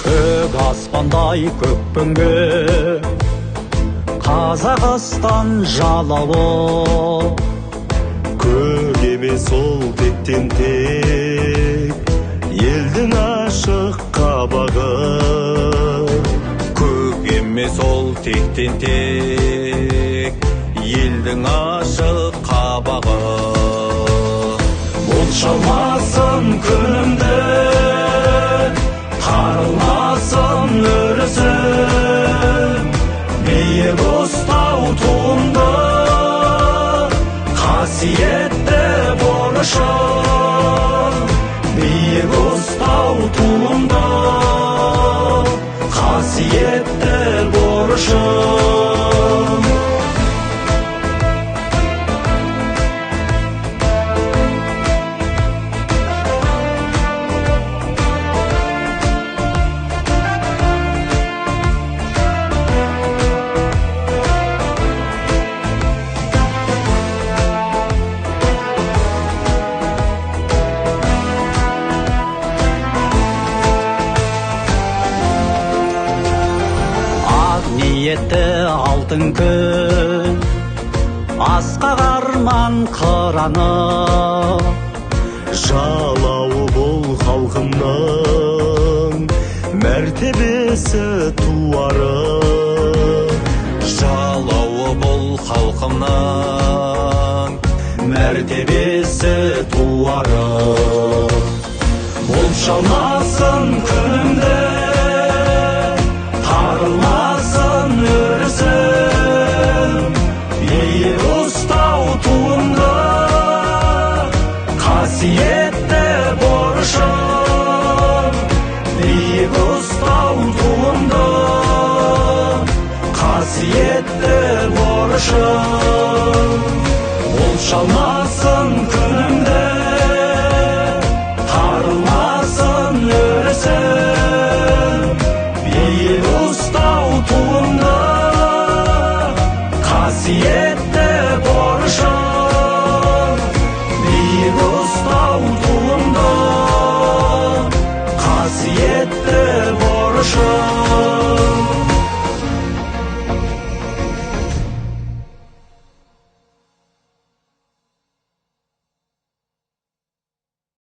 көк аспандай көкпеңбе Қазақстан жалауы, көк емес ол тектен тек елдің ашық қабағы. Көк емес ол тектен тек елдің ашық қабағы. болшалмасын күнімді, тарылмасын өрісім, биік ұстау туымды, қасиетті борышым. Биік ұстау туымды, қасиетті борышым. Ниетті алтын күн, асқақ арман қыраны, Жалауы бұл халқымның мәртебесі туары. Жалауы бұл халқымның мәртебесі туары. болшалмасын күнімді, тарылмасын өрісім, биік ұстау туымды, қасиетті борышым. Биік ұстау туымды, қасиетті борышым.